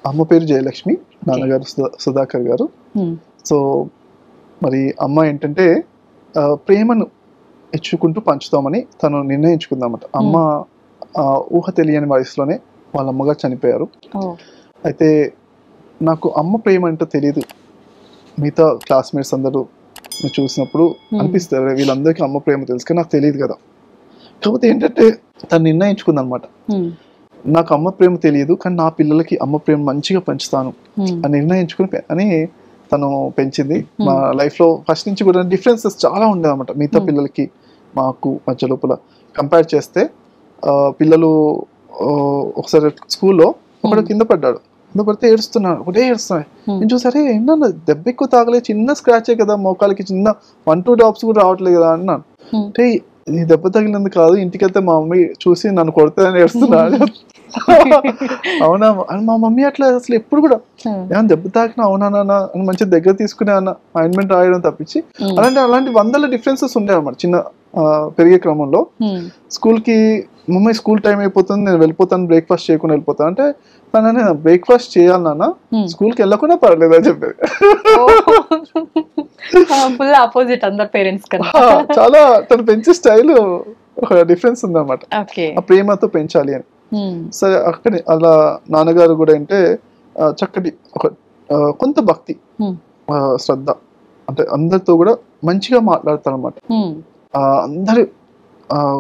అమ్మ పేరు జయలక్ష్మి, నాన్నగారు సుధాకర్ గారు. సో మరి అమ్మ ఏంటంటే ప్రేమను ఇచ్చుకుంటూ పంచుతామని తను నిర్ణయించుకుందామట. అమ్మ ఊహ తెలియని వయసులోనే వాళ్ళ అమ్మగారు చనిపోయారు. అయితే నాకు అమ్మ ప్రేమ అంటే తెలియదు. మిగతా క్లాస్మేట్స్ అందరూ చూసినప్పుడు అనిపిస్తారు వీళ్ళందరికీ అమ్మ ప్రేమ తెలుసు, కానీ నాకు తెలియదు కదా. కాకపోతే ఏంటంటే తను నిర్ణయించుకుందనమాట, నాకు అమ్మ ప్రేమ తెలియదు కానీ నా పిల్లలకి అమ్మ ప్రేమ మంచిగా పెంచుతాను అని నిర్ణయించుకుని అని తను పెంచింది. మా లైఫ్ లో ఫస్ట్ నుంచి కూడా డిఫరెన్సెస్ చాలా ఉండేది అనమాట. మిగతా పిల్లలకి మాకు మధ్య లోపల కంపేర్ చేస్తే పిల్లలు ఒకసారి స్కూల్లో ఒకడు కింద పడ్డాడు, కింద పడితే ఏడుస్తున్నాడు, ఒకటే ఏడుస్తున్నాడు. నేను చూసారే ఏంటన్నా దెబ్బ ఎక్కువ తాగలే, చిన్న స్క్రాచే కదా, మోకాలకి చిన్న 1-2 డ్రాప్స్ కూడా రావట్లేదు కదా అన్నాను. అంటే ఈ దెబ్బ తగిలింది కాదు, ఇంటికి వెళ్తే మా మమ్మీ చూసి నన్ను కొడతాదని ఏడుస్తున్నాడు. అవునా, మా మమ్మీ అట్లా అసలు ఎప్పుడు కూడా ఏమన్నా దెబ్బ తాకినా అవునా నాన్న అని మంచి దగ్గర తీసుకునే అన్న ఆయింట్మెంట్ రాయడం తప్పించి అలాంటి వందల డిఫరెన్సెస్ ఉండే అన్నమాట చిన్న పెరిగే క్రమంలో. స్కూల్ కి మమ్మీ స్కూల్ టైం అయిపోతుంది, నేను వెళ్ళిపోతాను, బ్రేక్ఫాస్ట్ చేయకుండా వెళ్ళిపోతాను అంటే తనని బ్రేక్ఫాస్ట్ చేయాలి నాన్న, స్కూల్ కి వెళ్ళకుండా పర్లేదు అని చెప్పేది. చాలా తను పెంచే స్టైల్ ఒక డిఫరెన్స్ ఉందన్నమాట, ఆ ప్రేమతో పెంచాలి అని. సరే అక్కడే అలా నాన్నగారు కూడా అంటే చక్కటి ఒక కొంత భక్తి శ్రద్ధ, అంటే అందరితో కూడా మంచిగా మాట్లాడతారు అనమాట. అందరు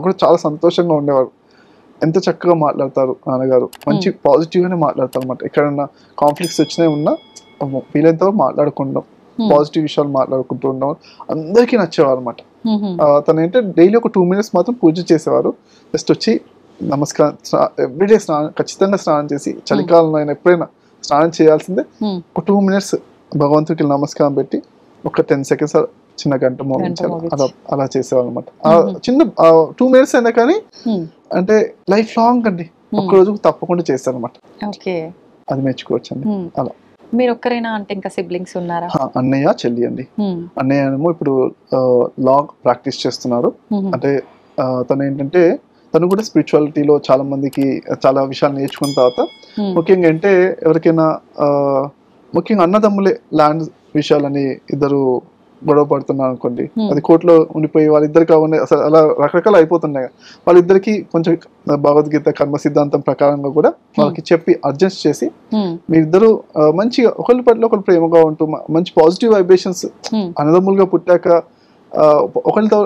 కూడా చాలా సంతోషంగా ఉండేవారు. ఎంత చక్కగా మాట్లాడతారు నాన్నగారు, మంచి పాజిటివ్ గానే మాట్లాడతారు అనమాట. ఎక్కడన్నా కాన్ఫ్లిక్ట్స్ వచ్చినా ఉన్నా వీళ్ళంతా మాట్లాడుకుంటాం, పాజిటివ్ విషయాలు మాట్లాడుకుంటూ ఉన్నాం, అందరికీ నచ్చేవారు అనమాట. తను ఏంటంటే డైలీ ఒక 2 minutes మాత్రం పూజ చేసేవారు. జస్ట్ వచ్చి నమస్కారం, ఎవ్రీడే స్నానం, ఖచ్చితంగా స్నానం చేసి, చలికాలంలో అయినా ఎప్పుడైనా స్నానం చేయాల్సిందే. ఒక 2 minutes భగవంతుడికి నమస్కారం పెట్టి ఒక 10 seconds చిన్న గంట మోగించాలి, అలా చేసేవాళ్ళు అనమాట. చిన్న 2 minutes అయినా కానీ అంటే లైఫ్ లాంగ్ అండి, ఒక రోజు తప్పకుండా చేస్తారు అనమాట. అది మెచ్చుకోవచ్చు అండి. అలా మీరు ఒక్కరైనా అంటే ఇంకా సిబ్లింగ్స్ ఉన్నారా? అన్నయ్య చెల్లి అండి. అన్నయ్య ఏమో ఇప్పుడు లా ప్రాక్టీస్ చేస్తున్నారు. అంటే తను ఏంటంటే తను కూడా స్పిరిచువాలిటీలో చాలా మందికి చాలా విషయాలు నేర్చుకున్న తర్వాత ముఖ్యంగా అంటే ఎవరికైనా ముఖ్యంగా అన్నదమ్ములే ల్యాండ్ విషయాలని ఇద్దరు గొడవ పడుతున్నారు అనుకోండి, అది కోర్టులో ఉండిపోయి వాళ్ళిద్దరికి అవన్నీ అసలు అలా రకరకాలు అయిపోతున్నాయి. వాళ్ళిద్దరికి కొంచెం భగవద్గీత కర్మ సిద్ధాంతం ప్రకారంగా కూడా వాళ్ళకి చెప్పి అడ్జస్ట్ చేసి మీరిద్దరు మంచిగా ఒకరి పట్ల ఒకరు ప్రేమగా ఉంటూ మంచి పాజిటివ్ వైబ్రేషన్స్, అన్నదమ్ములుగా పుట్టాక ఒకరితో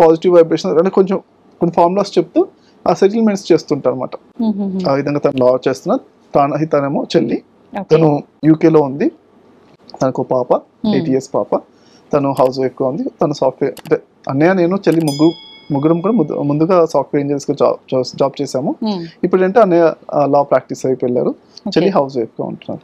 పాజిటివ్ వైబ్రేషన్స్ అంటే కొంచెం కొన్ని ఫార్ములాస్ చెప్తూ ఆ సెటిల్మెంట్స్ చేస్తుంటారు అనమాట. ఆ విధంగా తను లా చేస్తున్న తనేమో చెల్లి, తను యూకేలో ఉంది, తనకు పాప 8 years పాప, తను హౌస్ వైఫ్ గా ఉంది. తను సాఫ్ట్వేర్, అంటే అన్నయ్య నేను చెల్లి ముగ్గురం కూడా ముందుగా సాఫ్ట్వేర్ ఇంజనీర్స్ గా జాబ్ చేసాము. ఇప్పుడు అంటే అన్నయ్య లా ప్రాక్టీస్ అయిపోయి వెళ్ళారు, చెల్లి హౌస్ వైఫ్ గా ఉంటున్నారు.